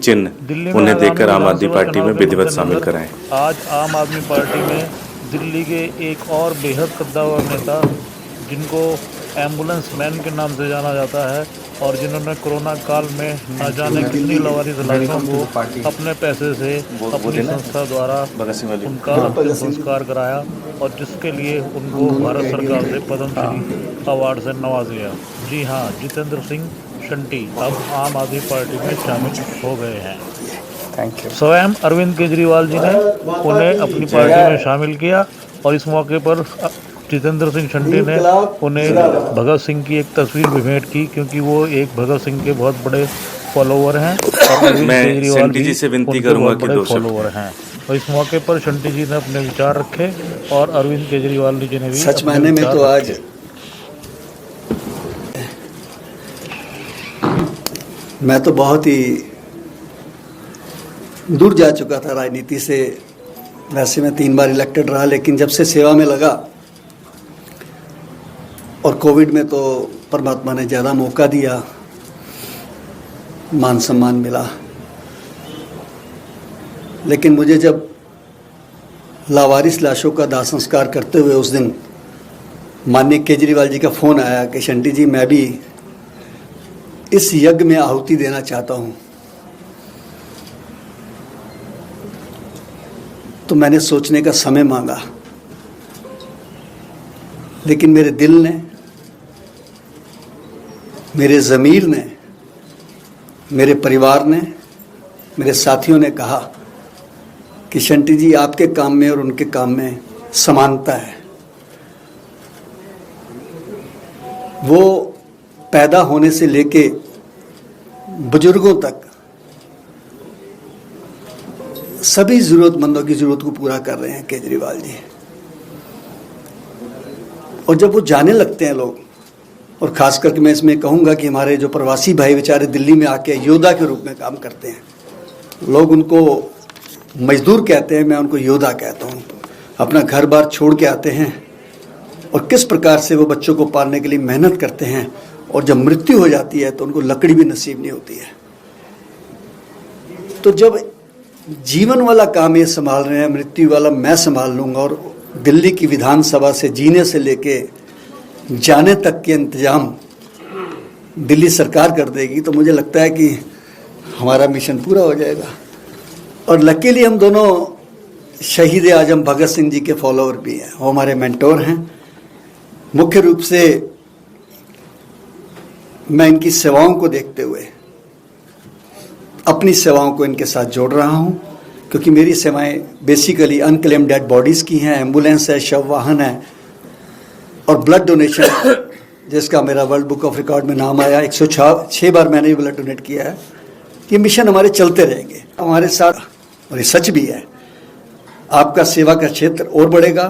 चिन्ह उन्हें देकर आम आदमी पार्टी में विधिवत शामिल कराएं। आज आम आदमी पार्टी में दिल्ली के एक और बेहद कद्दावर नेता, जिनको एम्बुलेंस मैन के नाम से जाना जाता है और जिन्होंने कोरोना काल में न जाने कितनी लवारिस लाशों को अपने पैसे से अपनी संस्था द्वारा उनका अंतिम संस्कार कराया और जिसके लिए उनको भारत सरकार से पद्मश्री अवार्ड से नवाजा गया। जी हाँ, जितेंद्र सिंह शंटी अब आम आदमी पार्टी में शामिल हो गए हैं। Thank you. स्वयं अरविंद केजरीवाल जी ने उन्हें अपनी पार्टी में शामिल किया और इस मौके पर जितेंद्र सिंह शंटी ने उन्हें भगत सिंह की एक तस्वीर भी भेंट की, क्योंकि वो एक भगत सिंह के बहुत बड़े फॉलोवर हैं और अरविंद केजरीवाल भी से विनती उनके करूंगा बहुत कि बड़े फॉलोवर हैं। और इस मौके पर शंटी जी ने अपने विचार रखे और अरविंद केजरीवाल जी ने भी सच मायने में तो आज मैं तो बहुत ही दूर जा चुका था राजनीति से। वैसे मैं 3 बार इलेक्टेड रहा, लेकिन जब से सेवा में लगा और कोविड में तो परमात्मा ने ज़्यादा मौका दिया, मान सम्मान मिला। लेकिन मुझे जब लावारिस लाशों का दाह संस्कार करते हुए उस दिन माननीय केजरीवाल जी का फ़ोन आया कि शंटी जी मैं भी इस यज्ञ में आहुति देना चाहता हूँ, तो मैंने सोचने का समय मांगा। लेकिन मेरे दिल ने, मेरे ज़मीर ने, मेरे परिवार ने, मेरे साथियों ने कहा कि शंटी जी आपके काम में और उनके काम में समानता है। वो पैदा होने से लेके बुजुर्गों तक सभी ज़रूरतमंदों की ज़रूरत को पूरा कर रहे हैं केजरीवाल जी। और जब वो जाने लगते हैं लोग, और ख़ास करके मैं इसमें कहूँगा कि हमारे जो प्रवासी भाई बेचारे दिल्ली में आके योद्धा के रूप में काम करते हैं, लोग उनको मजदूर कहते हैं, मैं उनको योद्धा कहता हूँ। अपना घर बार छोड़ के आते हैं और किस प्रकार से वो बच्चों को पालने के लिए मेहनत करते हैं, और जब मृत्यु हो जाती है तो उनको लकड़ी भी नसीब नहीं होती है। तो जब जीवन वाला काम ये संभाल रहे हैं, मृत्यु वाला मैं संभाल लूँगा, और दिल्ली की विधानसभा से जीने से लेके जाने तक के इंतजाम दिल्ली सरकार कर देगी, तो मुझे लगता है कि हमारा मिशन पूरा हो जाएगा। और लकीली हम दोनों शहीद आजम भगत सिंह जी के फॉलोअर भी हैं, वो हमारे मेंटोर हैं। मुख्य रूप से मैं इनकी सेवाओं को देखते हुए अपनी सेवाओं को इनके साथ जोड़ रहा हूं, क्योंकि मेरी सेवाएं बेसिकली अनक्लेम्ड डेड बॉडीज़ की हैं, एम्बुलेंस है, शव वाहन है और ब्लड डोनेशन, जिसका मेरा वर्ल्ड बुक ऑफ रिकॉर्ड में नाम आया। 106 बार मैंने ये ब्लड डोनेट किया है। ये मिशन हमारे चलते रहेंगे हमारे साथ, और ये सच भी है। आपका सेवा का क्षेत्र और बढ़ेगा।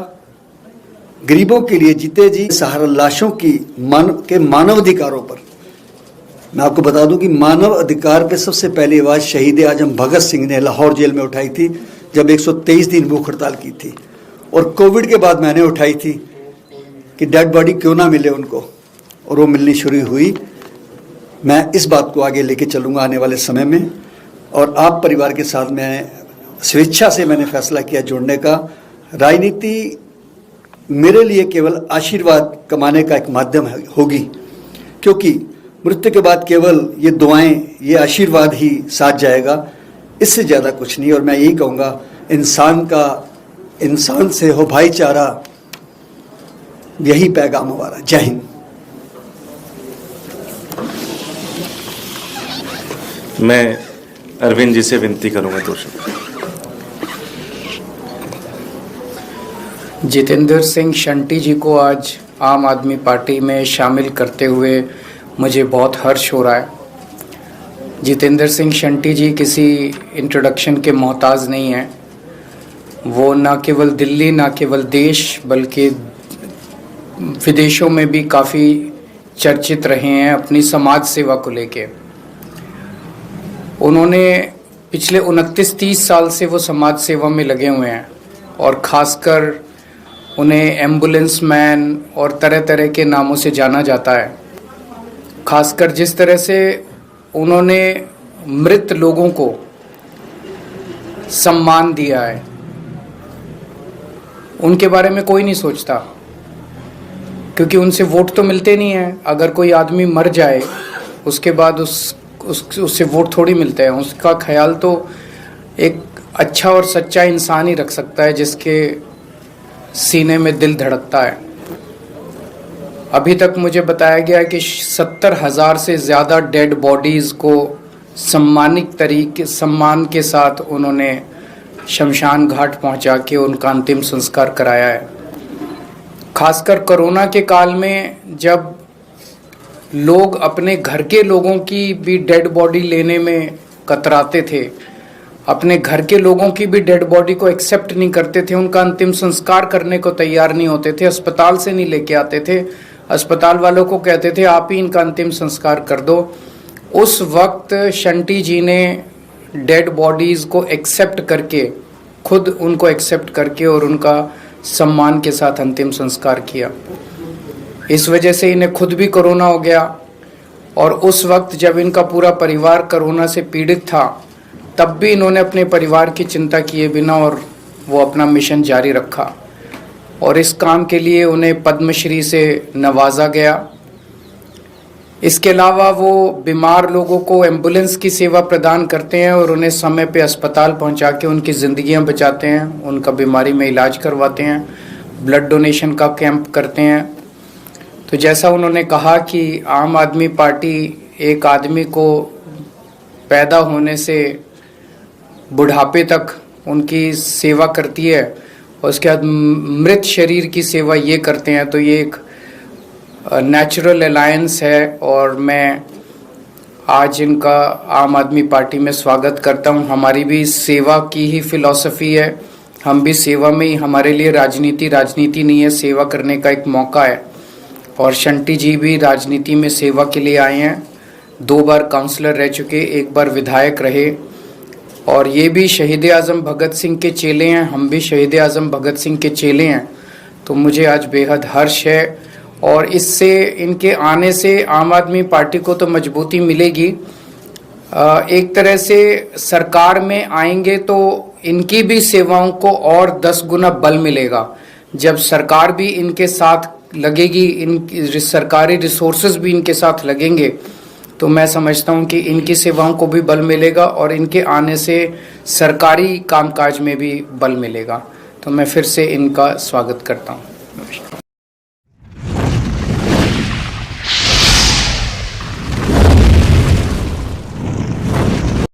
गरीबों के लिए जीते जी सहारा लाशों की मानवाधिकारों पर मैं आपको बता दूं कि मानव अधिकार पे सबसे पहली आवाज़ शहीद आजम भगत सिंह ने लाहौर जेल में उठाई थी, जब 123 दिन भूख हड़ताल की थी। और कोविड के बाद मैंने उठाई थी कि डेड बॉडी क्यों ना मिले उनको, और वो मिलनी शुरू हुई। मैं इस बात को आगे लेके चलूँगा आने वाले समय में। और आप परिवार के साथ मैं स्वेच्छा से मैंने फैसला किया जुड़ने का। राजनीति मेरे लिए केवल आशीर्वाद कमाने का एक माध्यम होगी, क्योंकि मृत्यु के बाद केवल ये दुआएं, ये आशीर्वाद ही साथ जाएगा, इससे ज़्यादा कुछ नहीं। और मैं यही कहूँगा, इंसान से हो भाईचारा, यही पैगाम हमारा। जय हिंद। मैं अरविंद जी से विनती करूँगा दोस्तों। जितेंद्र सिंह शंटी जी को आज आम आदमी पार्टी में शामिल करते हुए मुझे बहुत हर्ष हो रहा है। जितेंद्र सिंह शंटी जी किसी इंट्रोडक्शन के मोहताज नहीं हैं। वो न केवल दिल्ली, न केवल देश, बल्कि विदेशों में भी काफ़ी चर्चित रहे हैं अपनी समाज सेवा को लेके। उन्होंने पिछले 29-30 साल से वो समाज सेवा में लगे हुए हैं, और ख़ासकर उन्हें एम्बुलेंस मैन और तरह तरह के नामों से जाना जाता है। खासकर जिस तरह से उन्होंने मृत लोगों को सम्मान दिया है, उनके बारे में कोई नहीं सोचता, क्योंकि उनसे वोट तो मिलते नहीं हैं। अगर कोई आदमी मर जाए उसके बाद उससे वोट थोड़ी मिलते हैं। उसका ख्याल तो एक अच्छा और सच्चा इंसान ही रख सकता है जिसके सीने में दिल धड़कता है। अभी तक मुझे बताया गया है कि 70,000 से ज़्यादा डेड बॉडीज़ को सम्मान के साथ उन्होंने शमशान घाट पहुंचा के उनका अंतिम संस्कार कराया है। खासकर कोरोना के काल में जब लोग अपने घर के लोगों की भी डेड बॉडी लेने में कतराते थे, अपने घर के लोगों की भी डेड बॉडी को एक्सेप्ट नहीं करते थे, उनका अंतिम संस्कार करने को तैयार नहीं होते थे, अस्पताल से नहीं लेके आते थे, अस्पताल वालों को कहते थे आप ही इनका अंतिम संस्कार कर दो। उस वक्त शंटी जी ने डेड बॉडीज़ को एक्सेप्ट करके, खुद उनको एक्सेप्ट करके और उनका सम्मान के साथ अंतिम संस्कार किया। इस वजह से इन्हें खुद भी कोरोना हो गया और उस वक्त जब इनका पूरा परिवार कोरोना से पीड़ित था तब भी इन्होंने अपने परिवार की चिंता किए बिना और वो अपना मिशन जारी रखा और इस काम के लिए उन्हें पद्मश्री से नवाजा गया। इसके अलावा वो बीमार लोगों को एम्बुलेंस की सेवा प्रदान करते हैं और उन्हें समय पे अस्पताल पहुंचा के उनकी ज़िंदगियां बचाते हैं, उनका बीमारी में इलाज करवाते हैं, ब्लड डोनेशन का कैंप करते हैं। तो जैसा उन्होंने कहा कि आम आदमी पार्टी एक आदमी को पैदा होने से बुढ़ापे तक उनकी सेवा करती है और उसके बाद मृत शरीर की सेवा ये करते हैं, तो ये एक नेचुरल अलायंस है और मैं आज इनका आम आदमी पार्टी में स्वागत करता हूं। हमारी भी सेवा की ही फिलॉसफी है, हम भी सेवा में ही, हमारे लिए राजनीति नहीं है, सेवा करने का एक मौका है। और शंटी जी भी राजनीति में सेवा के लिए आए हैं, 2 बार काउंसलर रह चुके, 1 बार विधायक रहे और ये भी शहीद आज़म भगत सिंह के चेले हैं, हम भी शहीद आज़म भगत सिंह के चेले हैं। तो मुझे आज बेहद हर्ष है और इससे, इनके आने से आम आदमी पार्टी को तो मजबूती मिलेगी। एक तरह से सरकार में आएंगे तो इनकी भी सेवाओं को और 10 गुना बल मिलेगा। जब सरकार भी इनके साथ लगेगी, इन सरकारी रिसोर्सेज भी इनके साथ लगेंगे, तो मैं समझता हूं कि इनकी सेवाओं को भी बल मिलेगा और इनके आने से सरकारी कामकाज में भी बल मिलेगा। तो मैं फिर से इनका स्वागत करता हूं।